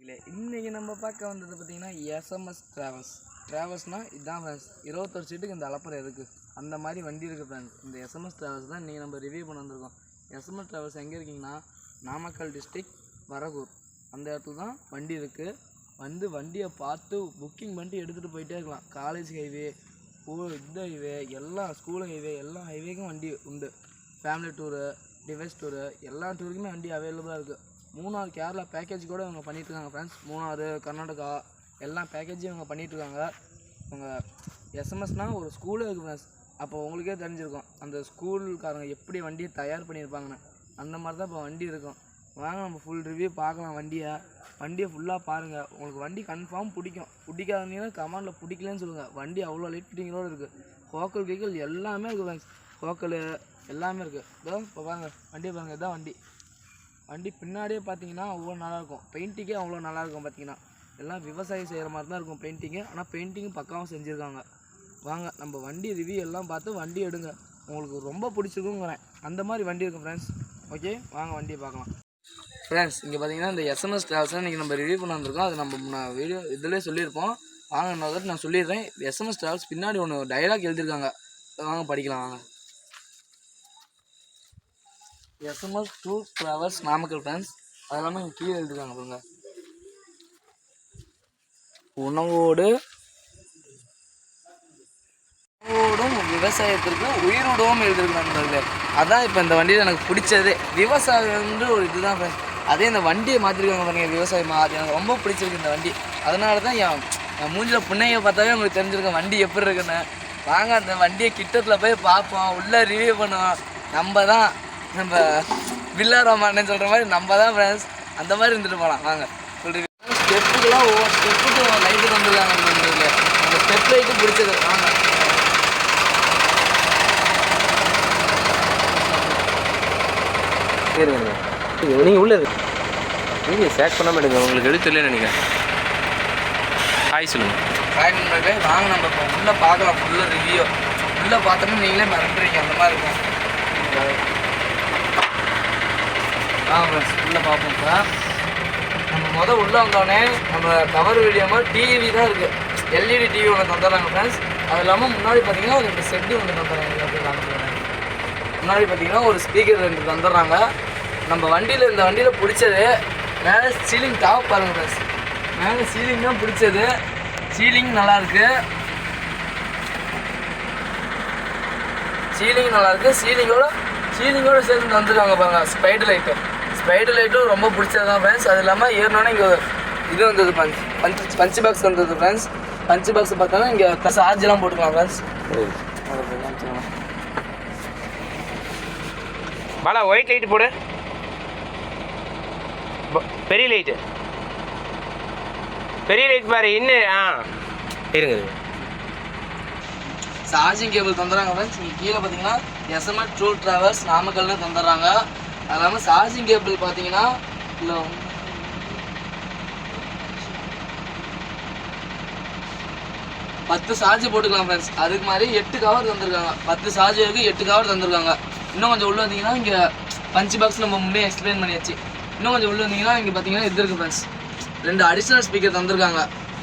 இல்லை இன்றைக்கி நம்ம பார்க்க வந்தது பார்த்திங்கன்னா எஸ்எம்எஸ் ட்ராவல்ஸ்னால் இதுதான் ஃப்ரெண்ட்ஸ். 21 சீட்டுக்கு இந்த அலப்பறை இருக்குது, அந்த மாதிரி வண்டி இருக்குது ஃப்ரெண்ட்ஸ். இந்த எஸ்எம்எஸ் ட்ராவல்ஸ் தான் இன்றைக்கி நம்ம ரிவ்யூ பண்ண வந்திருக்கோம். எஸ்எம்எஸ் ட்ராவல்ஸ் எங்கே இருக்கீங்கன்னா நாமக்கல் டிஸ்ட்ரிக்ட் வரகூர் அந்த இடத்துல தான் வண்டி இருக்குது. வண்டியை பார்த்து புக்கிங் பண்ணிட்டு எடுத்துகிட்டு போயிட்டே இருக்கலாம். காலேஜ் ஹைவே, இந்த ஹைவே, எல்லா ஸ்கூல் ஹைவே, எல்லா ஹைவேக்கும் வண்டி உண்டு. ஃபேமிலி டூரு, டிவைஸ் டூரு, எல்லா டூருக்குமே வண்டி அவைலபிளாக இருக்குது. மூணாறு கேரளா பேக்கேஜ் கூட இவங்க பண்ணிகிட்ருக்காங்க ஃப்ரெண்ட்ஸ். மூணாறு, கர்நாடகா எல்லா பேக்கேஜும் இவங்க பண்ணிகிட்ருக்காங்க. இவங்க எஸ்எம்எஸ்னால் ஒரு ஸ்கூலே இருக்குது ஃப்ரெண்ட்ஸ். அப்போ உங்களுக்கே தெரிஞ்சிருக்கும் அந்த ஸ்கூலுக்காரங்க எப்படி வண்டியை தயார் பண்ணியிருப்பாங்கன்னு. அந்த மாதிரி தான் இப்போ வண்டி இருக்கும். வாங்க நம்ம ஃபுல் ரிவ்யூ பார்க்கலாம். வண்டியை ஃபுல்லாக பாருங்கள். உங்களுக்கு வண்டி கன்ஃபார்ம் பிடிக்கும். பிடிக்காதீங்கன்னா கமெண்டில் பிடிக்கலன்னு சொல்லுங்கள். வண்டி அவ்வளோ லைட் ஃபிட்டிங்களோடு இருக்குது. கோக்கல் கீக்கல் எல்லாமே இருக்குது ஃப்ரெண்ட்ஸ். கோக்கல் எல்லாமே இருக்குது. இதோ இப்போ பாருங்கள், வண்டியை பாருங்கள். இதுதான் வண்டி பின்னாடியே பார்த்தீங்கன்னா அவ்வளோ நல்லாயிருக்கும். பெயிண்டிங்கே அவ்வளோ நல்லாயிருக்கும். பார்த்தீங்கன்னா எல்லாம் விவசாயம் செய்கிற மாதிரி தான் இருக்கும் பெயிண்டிங்கு. ஆனால் பெயிண்டிங்கும் பக்காவும் செஞ்சுருக்காங்க. வாங்க நம்ம வண்டி ரிவ்யூ எல்லாம் பார்த்து வண்டி எடுங்க. உங்களுக்கு ரொம்ப பிடிச்சிருக்குங்கிறேன். அந்த மாதிரி வண்டி இருக்கும் ஃப்ரெண்ட்ஸ். ஓகே, வாங்க வண்டியை பார்க்கலாம் ஃப்ரெண்ட்ஸ். இங்கே பார்த்தீங்கன்னா இந்த எஸ்எம்எஸ் ட்ராவல்ஸை இன்றைக்கி நம்ம ரிவ்யூ பண்ண வந்திருக்கோம். அது நம்ம வீடியோ இதிலே சொல்லியிருப்போம். வாங்க நான் சொல்லிடுறேன். எஸ்எம்எஸ் ட்ராவல்ஸ் பின்னாடி ஒன்று டைலாக் எழுதியிருக்காங்க. வாங்க படிக்கலாம் வாங்க. SMS tour travels Namakkal friends. அது இல்லாமல் இங்கே கீழே எழுதிருக்காங்க பாருங்க. உணவோடும் விவசாயத்திற்கு உயிரோடவும் எழுதிருக்காங்க. அதான் இப்போ இந்த வண்டியில் எனக்கு பிடிச்சதே. விவசாயம் ஒரு இதுதான் ஃப்ரெண்ட்ஸ். அதே இந்த வண்டியை மாற்றிருக்காங்க பாருங்க, விவசாயமாக. அது எனக்கு ரொம்ப பிடிச்சிருக்கு இந்த வண்டி. அதனால தான் என் மூஞ்சில் புண்ணையை பார்த்தாவே உங்களுக்கு தெரிஞ்சிருக்கேன் வண்டி எப்படி இருக்குன்னு. வாங்க அந்த வண்டியை கிட்டத்தில் போய் பார்ப்போம், உள்ளே ரிவ்யூ பண்ணுவோம். நம்ம வில்லாராமான்னு சொல்கிற மாதிரி நம்ம தான் ஃப்ரெண்ட்ஸ். அந்த மாதிரி இருந்துட்டு போகலாம். வாங்க சொல்கிறீங்க. ஸ்டெப்புக்கெல்லாம் ஒவ்வொரு ஸ்டெப்புக்கும் லைட்டு வந்துருக்காங்க. அந்த ஸ்டெப் லைட்டு பிடிச்சது. வாங்க நீங்கள் உள்ளே நீங்கள் சேக் பண்ணாமல் எடுங்க. உங்களுக்கு எடுத்து இல்லைன்னு நினைக்கிறேன். ஹாய் சொல்லுங்கள். ஹாய் நண்பர்களே. வாங்க நம்ம இப்போ உள்ளே பார்க்கலாம். ஃபுல்லாக ரிவ்யூ உள்ளே பார்த்தோம்னா நீங்களே மறந்துடுறீங்க. அந்த மாதிரி இருக்கும். ஃப்ரெண்ட்ஸ் உள்ளே பார்ப்போம். இப்போ நம்ம உள்ளே வந்தோடனே நம்ம கவர் வீடியோ மாதிரி டிவி தான் இருக்குது. எல்இடி டிவி ஒன்று தந்துடுறாங்க ஃப்ரெண்ட்ஸ். அது இல்லாமல் முன்னாடி பார்த்தீங்கன்னா ஒரு 2 செட்டு ஒன்று தந்துடுறாங்க. அப்படின்னு முன்னாடி பார்த்தீங்கன்னா ஒரு ஸ்பீக்கர் 2 தந்துடுறாங்க. நம்ம இந்த வண்டியில் பிடிச்சது மேலே சீலிங் டாப் பாருங்கள் ஃப்ரெண்ட்ஸ். மேலே சீலிங் தான் பிடிச்சது. சீலிங் நல்லாயிருக்கு. சீலிங்கோடு சேர்ந்து தந்துருக்காங்க பாருங்கள். ஸ்பைடு லைட்டும் ரொம்ப பிடிச்சது தான் ஃப்ரெண்ட்ஸ். அது இல்லாமல் ஏறினோன்னே இங்கே இது வந்தது பஞ்ச் பாக்ஸ் வந்தது ஃப்ரெண்ட்ஸ். பஞ்ச் பாக்ஸ் பார்த்தோன்னா இங்கே சார்ஜெலாம் போட்டுக்கலாம் ஃப்ரெண்ட்ஸ். பாலா ஒயிட் லைட்டு போடு. பெரிய லைட் பாரு. இன்னும் இருங்க. சார்ஜிங் கேபிள் தந்துடுறாங்க ஃப்ரெண்ட்ஸ். இங்கே கீழே பார்த்தீங்கன்னா எஸ்எம்எஸ் டூர் ட்ராவல்ஸ் நாமக்கல்னு தந்துடுறாங்க. அது இல்லாமல் சார்ஜிங் கேபிள் பார்த்தீங்கன்னா இல்லை 10 சார்ஜ் போட்டுக்கலாம் ஃப்ரெண்ட்ஸ். அதுக்கு மாதிரி 8 கவர் தந்துருக்காங்க. 10 சார்ஜ் இருக்குது, 8 கவர் தந்துருக்காங்க. இன்னும் கொஞ்சம் உள்ளே வந்தீங்கன்னா இங்கே பஞ்ச் பாக்ஸ் நம்ம முன்னே எக்ஸ்பிளைன் பண்ணியாச்சு. இன்னும் கொஞ்சம் உள்ளே வந்தீங்கன்னா இங்கே பார்த்தீங்கன்னா இது இருக்குது ஃப்ரெண்ட்ஸ். 2 அடிஷ்னல் ஸ்பீக்கர் தந்துருக்காங்க.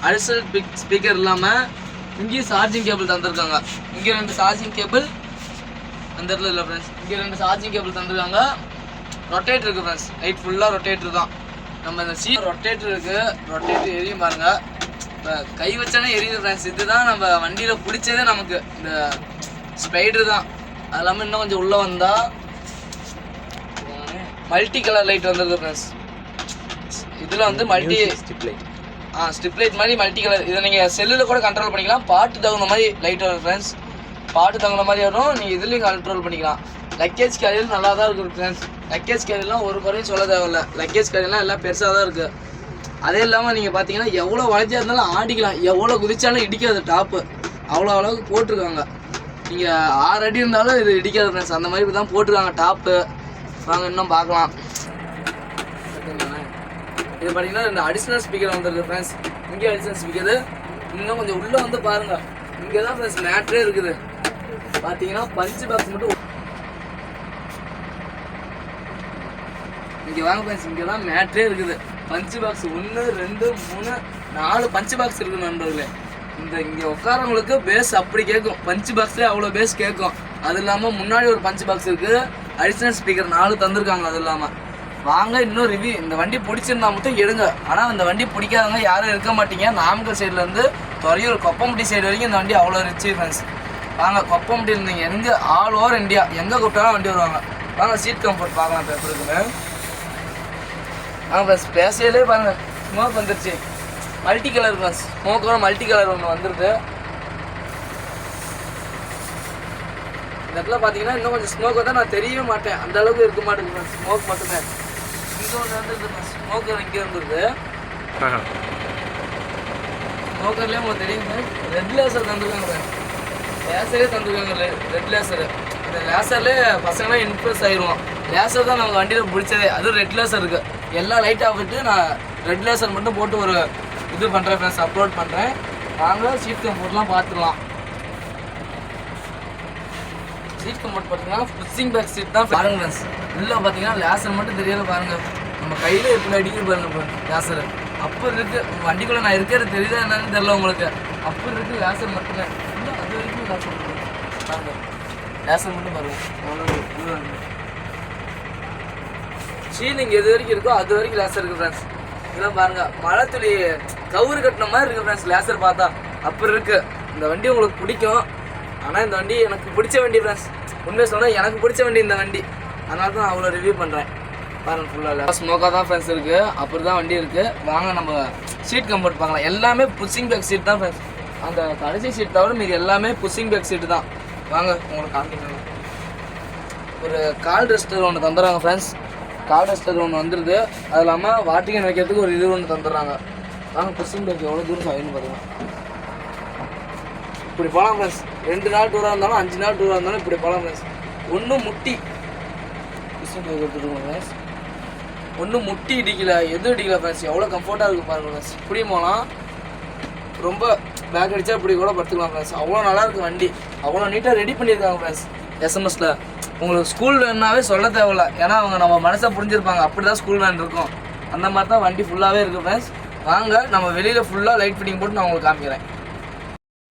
அடிஷ்னல் ஸ்பீக்கர் இல்லாமல் இங்கேயும் சார்ஜிங் கேபிள் தந்துருக்காங்க. இங்கே 2 சார்ஜிங் கேபிள் அந்த இடத்துல இல்லை ஃப்ரெண்ட்ஸ். இங்கே 2 சார்ஜிங் கேபிள் தந்துருக்காங்க. ரொட்டேட்டர் இருக்குது ஃப்ரெண்ட்ஸ். லைட் ஃபுல்லாக ரொட்டேட்டர் தான். நம்ம இந்த ரொட்டேட்டர் இருக்குது. ரொட்டேட்டர் எரியும் பாருங்கள். இப்போ கை வச்சானே எரியுது ஃப்ரெண்ட்ஸ். இதுதான் நம்ம வண்டியில் பிடிச்சதே நமக்கு. இந்த ஸ்பைடர் தான். அது இல்லாமல் இன்னும் கொஞ்சம் உள்ளே வந்தால் மல்டி கலர் லைட் வந்துடுது ஃப்ரெண்ட்ஸ். இதில் வந்து ஸ்ட்ரிப் லைட் மாதிரி மல்டி கலர். இதை நீங்கள் செல்லில் கூட கண்ட்ரோல் பண்ணிக்கலாம். பாட்டு தகுந்த மாதிரி லைட் வரும் ஃப்ரெண்ட்ஸ். பாட்டு தகுந்த மாதிரி வரும். நீங்கள் இதுலேயும் கண்ட்ரோல் பண்ணிக்கலாம். லக்கேஜ் கேரியர் நல்லா தான் இருக்குது ஃப்ரெண்ட்ஸ். லக்கேஜ் கேரியர்லாம் ஒரு குறையும் சொல்ல தேவையில்லை. லக்கேஜ் கேரியர்லாம் எல்லாம் பெருசாக தான் இருக்குது. அதே இல்லாமல் நீங்கள் பார்த்தீங்கன்னா எவ்வளோ வளைச்சா இருந்தாலும் ஆடிக்கலாம். எவ்வளோ குதிச்சாலும் இடிக்காது. டாப்பு அவ்வளோ அளவுக்கு போட்டிருக்காங்க. நீங்கள் 6 அடி இருந்தாலும் இது இடிக்காது ஃப்ரெண்ட்ஸ். அந்த மாதிரி தான் போட்டிருக்காங்க டாப்பு. வாங்க இன்னும் பார்க்கலாம். இது பார்த்தீங்கன்னா 2 அடிஷ்னல் ஸ்பீக்கர் வந்துருக்கு ஃப்ரெண்ட்ஸ். இங்கே அடிஷ்னல் ஸ்பீக்கரு. இன்னும் கொஞ்சம் உள்ளே வந்து பாருங்கள். இங்கே தான் ஃப்ரெண்ட்ஸ் மேட்ரே இருக்குது. பார்த்தீங்கன்னா பஞ்ச் பாக்ஸ் மட்டும் இங்கே வாங்க ஃப்ரெண்ட்ஸ். இங்கே தான் மேட்ரே இருக்குது. பஞ்சு பாக்ஸ் 1 2 3 4 பஞ்சு பாக்ஸ் இருக்கு நண்பர்களே. இங்கே உட்காரவங்களுக்கு பேஸ் அப்படி கேட்கும். பஞ்சு பாக்ஸ்லேயே அவ்வளோ பேஸ் கேட்கும். அது இல்லாமல் முன்னாடி ஒரு பஞ்சு பாக்ஸ் இருக்குது. Additional speaker 4 தந்துருக்காங்க. அது இல்லாமல் வாங்க இன்னும் ரிவ்யூ. இந்த வண்டி பிடிச்சிருந்தா மட்டும் எடுங்க. ஆனால் இந்த வண்டி பிடிக்காதவங்க யாரும் இருக்க மாட்டீங்க. நாமக்கல் சைட்லேருந்து துறையூர் கொப்பம்பட்டி சைடு வரைக்கும் இந்த வண்டி அவ்வளோ ரிச்சு ஃப்ரெண்ட்ஸ். வாங்க கொப்பம்பட்டி இருந்தீங்க எங்கே ஆல் ஓவர் இந்தியா எங்கே கூப்பிட்டாலும் வண்டி வருவாங்க. வாங்க சீட் கம்ஃபர்ட் பார்க்கலாம் பேப்பர் இருக்குன்னு. ஃப்ரெண்ட்ஸ் பேசையிலே பாருங்கள் ஸ்மோக் வந்துருச்சு. Multi colour friends. ஸ்மோக்கோட மல்டி கலர் ஒன்று வந்துடுது. இந்த இடத்துல பார்த்தீங்கன்னா இன்னும் கொஞ்சம் ஸ்மோக் வந்தால் நான் தெரியவே மாட்டேன். அந்த அளவுக்கு இருக்க மாட்டேங்குது ஃப்ரெண்ட்ஸ். ஸ்மோக் மட்டுமே இங்கே ஒன்று வந்துருது ஃப்ரெண்ட்ஸ். ஸ்மோக்கர் இங்கே இருந்துருது. ஸ்மோக்கர்லேயே உங்களுக்கு தெரியுங்க ரெட் லேசர் தந்துருக்காங்க ஃப்ரெண்ட்ஸ். லேசரே தந்துருக்காங்க ரெட் லேசரு. இந்த லேசர்லேயே பசங்களாம் இன்ஃப்ளூஸ் ஆகிடுவோம். லேசர் தான் நம்ம வண்டியில் பிடிச்சதே. அதுவும் ரெட் லேசர் இருக்குது. எல்லா லைட் ஆகிட்டு நான் ரெட் லேசர் மட்டும் போட்டு ஒரு இது பண்ணுறேன் ஃப்ரெண்ட்ஸ். அப்லோட் பண்ணுறேன். நாங்கள் சீட் கம்ஃபோர்ட்லாம் பார்த்துக்கலாம். சீட் கம்ஃபோர்ட் பார்த்தீங்கன்னா புஷிங் பேக் சீட் தான் பாருங்க ஃப்ரெண்ட்ஸ். உள்ளே பார்த்தீங்கன்னா லேசர் மட்டும் தெரியல பாருங்கள். நம்ம கையில் எப்படி அடிக்கிறது பாருங்க லேசர். அப்போ இருக்குது வண்டிக்குள்ளே நான் இருக்கிறது தெரியுதா என்னன்னு தெரியல உங்களுக்கு. அப்போ இருக்குது லேசர் மட்டுமே. இல்லை அது வரைக்கும் லேசர் பாருங்க. லேசர் மட்டும் பாருங்கள். சீலிங் எது வரைக்கும் இருக்கோ அது வரைக்கும் லேசர் இருக்குது ஃப்ரெண்ட்ஸ். இதெல்லாம் பாருங்கள் மழை துளி கவுரு கட்டின மாதிரி இருக்குது ஃப்ரெண்ட்ஸ். லேசர் பார்த்தா அப்போ இருக்குது. இந்த வண்டி உங்களுக்கு பிடிக்கும். ஆனால் இந்த வண்டி எனக்கு பிடிச்ச வண்டி ஃப்ரெண்ட்ஸ். உண்மையை சொன்னால் எனக்கு பிடிச்ச வண்டி இந்த வண்டி. அதனால தான் அவ்வளோ ரிவ்யூ பண்ணுறேன். பாருங்கள் ஃபுல்லாக ஸ்மோக்காக தான் ஃப்ரெண்ட்ஸ் இருக்குது. அப்படி தான் வண்டி இருக்குது. வாங்க நம்ம சீட் கம்ஃபர்ட் பார்க்கலாம். எல்லாமே புஷிங் பேக் சீட் தான் ஃப்ரெண்ட்ஸ். அந்த கடைசி சீட் தவிர மீது எல்லாமே புஷிங் பேக் சீட்டு தான். வாங்க உங்களுக்கு காமிக்கிறேன். ஒரு கால் ரெஸ்டர் ஒன்று தந்துடுறாங்க ஃப்ரெண்ட்ஸ். கால் ரெஸ்டர் ஒன்று வந்துடுது. அது இல்லாமல் வாட்டிங்கன் வைக்கிறதுக்கு ஒரு இது ஒன்று தந்துடுறாங்க. வாங்க புஷிங் பேக் எவ்வளோ தூரம் ஆகிடும் பார்த்தீங்கன்னா இப்படி போகலாம் ஃப்ரெண்ட்ஸ். 2 நாள் டூராக இருந்தாலும் 5 நாள் டூராக இருந்தாலும் இப்படி போகலாம் ஃப்ரெண்ட்ஸ். ஒன்றும் முட்டி புஷிங் பேக் எடுத்துருக்கோம் ஃப்ரெண்ட்ஸ். ஒன்றும் முட்டி இடிக்கல எதுவும் இடிக்கல ஃப்ரெண்ட்ஸ். எவ்வளோ கம்ஃபர்ட்டாக இருக்குது பாருங்கள் ஃப்ரெண்ட்ஸ். இப்படியும் போகலாம். ரொம்ப பேக் அடித்தா இப்படி கூட படுத்துக்கலாம் ஃப்ரெண்ட்ஸ். அவ்வளோ நல்லாயிருக்கு வண்டி. அவ்வளோ நீட்டாக ரெடி பண்ணியிருக்காங்க ஃப்ரெண்ட்ஸ். எஸ்எம்எஸில் உங்களுக்கு ஸ்கூல் வேணுனாவே சொல்ல தேவையில்ல. ஏன்னா அவங்க நம்ம மனசை புரிஞ்சிருப்பாங்க. அப்படி தான் ஸ்கூல் வேன் இருக்கும். அந்த மாதிரி தான் வண்டி ஃபுல்லாகவே இருக்குது ஃப்ரெண்ட்ஸ். வாங்க நம்ம வெளியில் ஃபுல்லாக லைட் ஃபிட்டிங் போட்டு நான் உங்களுக்கு காமிக்கிறேன்.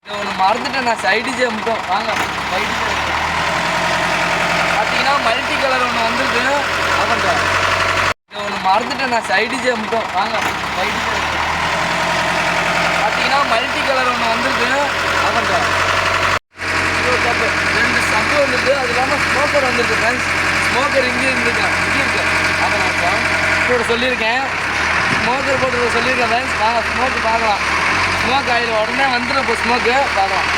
இதை ஒன்று மறந்துட்டேன் நான். சைடிஜே மட்டும் வாங்க சைடிஜே பார்த்தீங்கன்னா மல்டி கலர் ஒன்று வந்துருக்கு. ஆமாங்க இதை ஒன்று மறந்துட்டேன் நான். சைடிஜே மட்டும் வாங்க சைடிஜே பார்த்தீங்கன்னா மல்டி கலர் ஒன்று வந்துருக்கு. ஆமாங்க 2 சப்பு வந்துருக்கு. அது இல்லாமல் ஸ்மோக்கர் வந்துருக்கு ஃப்ரெண்ட்ஸ். ஸ்மோக்கர் இங்கே இருந்துருக்கேன் இங்கே இருக்கேன். ஆமாம் கூட சொல்லியிருக்கேன். ஸ்மோக்கர் போட்டு சொல்லியிருக்கேன் ஃப்ரெண்ட்ஸ். வாங்க ஸ்மோக்கு பார்க்கலாம். ஸ்மோக் ஆயில் உடனே வந்துடும். இப்போ ஸ்மோக்கு பார்க்கலாம்.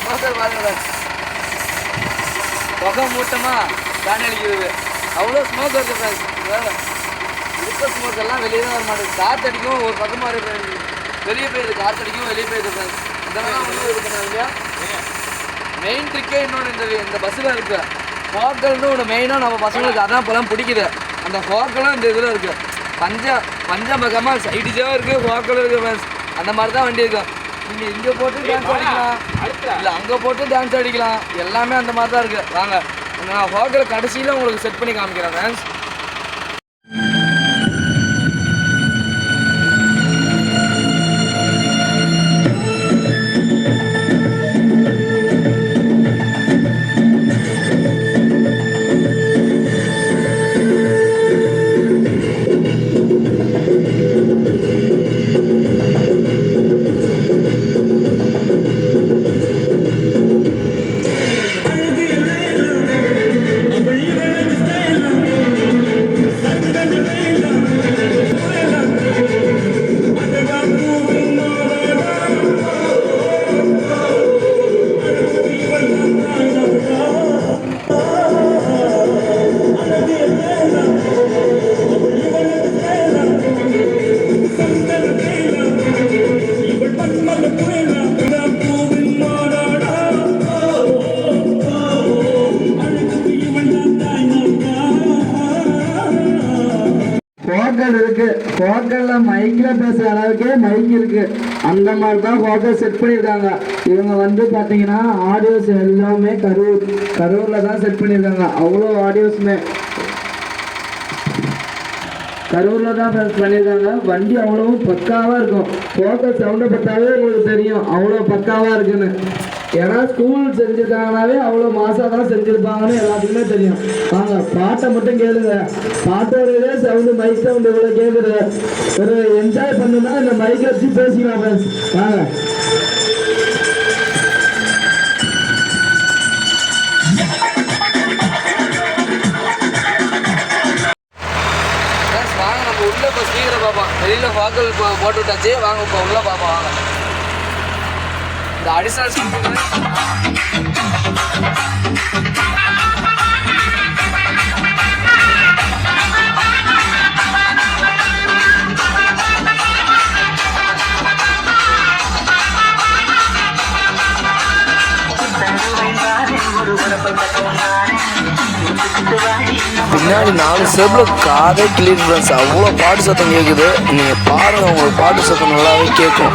ஸ்மோக்கர் பாருங்க புகை மூட்டமாக தானே அடிக்கிறது. அவ்வளோ ஸ்மோக் இருக்குது ஃப்ரெண்ட்ஸ். இருக்க ஸ்மோக்கெல்லாம் வெளியே தான் வர மாட்டேங்குது. காற்று அடிக்கும் ஒரு பக்கமாக இருக்கு. வெளியே போயிடுது. காற்று அடிக்கும் வெளியே போயிடுது ஃப்ரெண்ட்ஸ். இதெல்லாம் ஒன்றும் இது பண்ணாது இல்லையா. மெயின் ட்ரிக்கே இன்னொன்று இந்த பஸ்ஸில் இருக்குது. ஃபோக்கல்னு ஒரு மெயினாக நம்ம பசங்களுக்கு அதான் இப்போலாம் பிடிக்குது. அந்த ஃபோக்கெல்லாம் இந்த இதில் இருக்குது. பஞ்சபகமாக சைடிஜாக இருக்குது. ஃபோக்கலும் இருக்குது ஃப்ரெண்ட்ஸ். அந்த மாதிரி தான் வண்டி இருக்கும். நீங்கள் இங்கே போட்டு டான்ஸ் அடிக்கலாம், இல்லை அங்கே போட்டு டான்ஸ் அடிக்கலாம். எல்லாமே அந்த மாதிரி தான் இருக்குது. வாங்க நான் ஃபோக்கலை கடைசியில் உங்களுக்கு செட் பண்ணி காமிக்கிறேன் ஃப்ரெண்ட்ஸ். ஹோட்டல் இருக்கு. ஹோட்டல்ல மைக்ல பேசுற அளவுக்கு மைக் இருக்கு. அந்த மாதிரி தான் ஹோட்டல் செட் பண்ணியிருக்காங்க. இவங்க வந்து பார்த்தீங்கன்னா ஆடியோஸ் எல்லாமே கரூர்ல தான் செட் பண்ணியிருக்காங்க. அவ்வளோ ஆடியோஸுமே கரூரில் தான் பண்ணியிருக்காங்க. வண்டி அவ்வளவும் பக்காவாக இருக்கும். ஹோட்டல் சவுண்டை பார்த்தாவே உங்களுக்கு தெரியும் அவ்வளோ பக்காவாக இருக்குன்னு. ஏன்னா ஸ்கூல் செஞ்சுருக்காங்கனாவே அவ்வளோ மாசாக தான் செஞ்சுருப்பாங்கன்னு எல்லாத்துக்குமே தெரியும். வாங்க பாட்டை மட்டும் கேளுங்க. பாட்டோட சவுண்டு மைக் சவுண்டு இவ்வளோ கேட்குது. ஒரு என்ஜாய் பண்ணுன்னா இந்த மைக்கை வச்சு பேசிக்கலாம் ஃப்ரெண்ட்ஸ். வாங்க வாங்க நம்ம உள்ள இப்போ ஸ்பீக்கரை பார்ப்போம். வெளியில் வாக்கல் போட்டு விட்டாச்சு. வாங்க இப்போ உள்ள பார்ப்போம். வாங்க இந்த அடிஷனல் ஸ்பீக்கர் பின்னாடி 4 ஸ்டெப்ல காதே கிளியர் ஃப்ரெண்ட்ஸ். அவ்வளோ பாட்டு சத்தம் கேட்குது. நீங்கள் பாருங்கள், உங்களுக்கு பாட்டு சத்தம் நல்லாவே கேட்கும்.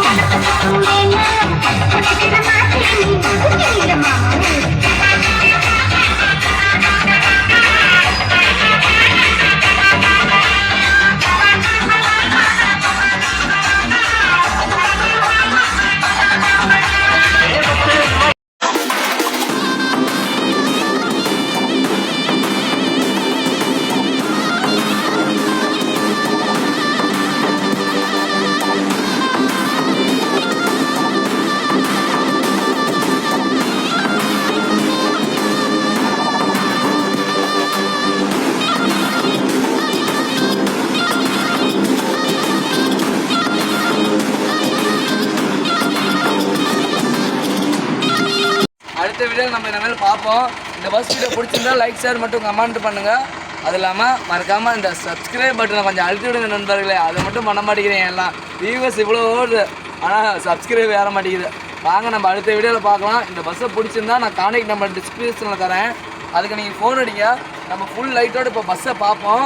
அடுத்த வீடியோ நம்ம இனிமேல் பார்ப்போம். இந்த பஸ் வீடியோ பிடிச்சிருந்தா லைக் ஷேர் மட்டும் கமெண்ட் பண்ணுங்கள். அது இல்லாமல் மறக்காமல் இந்த சப்ஸ்கிரைப் பட்டனை கொஞ்சம் அழுத்தி விடுங்க நண்பர்களே. அதை மட்டும் பண்ண மாட்டேங்கிறேன். எல்லாம் வியூவர்ஸ் இவ்வளோ ஓடுது, ஆனால் சப்ஸ்கிரைப் ஏற மாட்டேங்குது. வாங்க நம்ம அடுத்த வீடியோவில் பார்க்கலாம். இந்த பஸ்ஸை பிடிச்சிருந்தா நான் கான்டாக்ட் நம்பர் டிஸ்கிரிப்ஷனில் தரேன். அதுக்கு நீங்கள் ஃபோன் அடிங்க. நம்ம ஃபுல் லைட்டோடு இப்போ பஸ்ஸை பார்ப்போம்.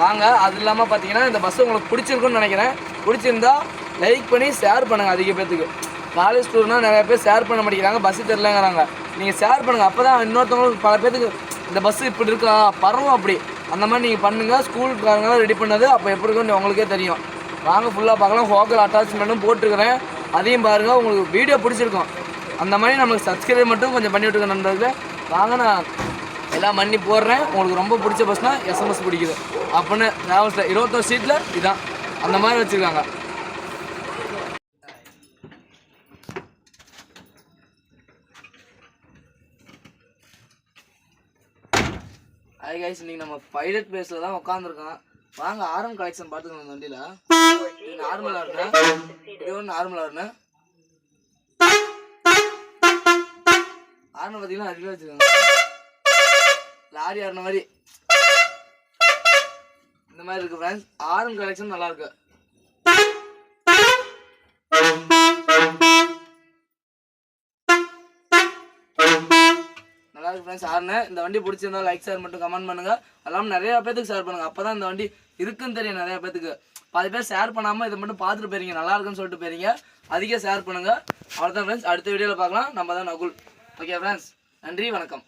வாங்க. அது இல்லாமல் பார்த்தீங்கன்னா இந்த பஸ்ஸை உங்களுக்கு பிடிச்சிருக்குன்னு நினைக்கிறேன். பிடிச்சிருந்தா லைக் பண்ணி ஷேர் பண்ணுங்கள். அதிக பேர்த்துக்கு காலேஜ் டூர்னால் நிறைய பேர் ஷேர் பண்ண மாட்டேங்கிறாங்க, பஸ்ஸு தெரிலங்கிறாங்க. நீங்கள் ஷேர் பண்ணுங்கள். அப்போ தான் இன்னொருத்தவங்களுக்கு பல பேர்த்துக்கு இந்த பஸ்ஸு இப்படி இருக்கா பரவும் அப்படி அந்த மாதிரி நீங்கள் பண்ணுங்கள். ஸ்கூலுக்காரங்களாம் ரெடி பண்ணது அப்போ எப்படி இருக்குன்னு உங்களுக்கே தெரியும். வாங்க ஃபுல்லாக பார்க்கலாம். ஹோட்டல் அட்டாச்மெண்ட்டும் போட்டிருக்கிறேன், அதையும் பாருங்கள். உங்களுக்கு வீடியோ பிடிச்சிருக்கும். அந்த மாதிரி நம்மளுக்கு சப்ஸ்கிரைப் மட்டும் கொஞ்சம் பண்ணி விட்டுருக்க நண்பர்களே. வாங்க நான் எல்லாம் பண்ணி போடுறேன். உங்களுக்கு ரொம்ப பிடிச்ச பஸ்னால் எஸ்எம்எஸ் பிடிக்குது அப்படின்னு ட்ராவல்ஸில் 21 சீட்டில் இதான் அந்த மாதிரி வச்சுருக்காங்க. ஹாய் கைஸ், இன்றைக்கி நம்ம பைலட் பிளேஸில் தான் உட்காந்துருக்கோம். வாங்க ஆரம் கலெக்ஷன் பார்த்துக்கணும். இந்த வண்டியில் இது நார்மலாக இருந்தேன், இது ஒன்று நார்மலாக இருந்தேன். ஆரம் பார்த்தீங்கன்னா அதிகமாக வச்சுருக்காங்க. லாரி ஆறின மாதிரி இந்த மாதிரி இருக்குது ஃப்ரெண்ட்ஸ். ஆரம் கலெக்ஷன் நல்லாயிருக்கு. நல்லா இருக்கு ஃப்ரெண்ட்ஸ். ஆறுனு இந்த வண்டி பிடிச்சிருந்தா லைக் ஷேர் மட்டும் கமெண்ட் பண்ணுங்கள். அதெல்லாம் நிறையா பேத்துக்கு ஷேர் பண்ணுங்கள். அப்போ தான் இந்த வண்டி இருக்குன்னு தெரியும் நிறையா பேத்துக்கு. பாதி பேர் ஷேர் பண்ணாமல் இதை மட்டும் பார்த்துட்டு போயிருங்க, நல்லா இருக்குன்னு சொல்லிட்டு போயிருங்க. அதிகம் ஷேர் பண்ணுங்கள். அவ்வளோதான் ஃப்ரெண்ட்ஸ். அடுத்த வீடியோவில் பார்க்கலாம். நம்ம தான் நகுல். ஓகே ஃப்ரெண்ட்ஸ், நன்றி, வணக்கம்.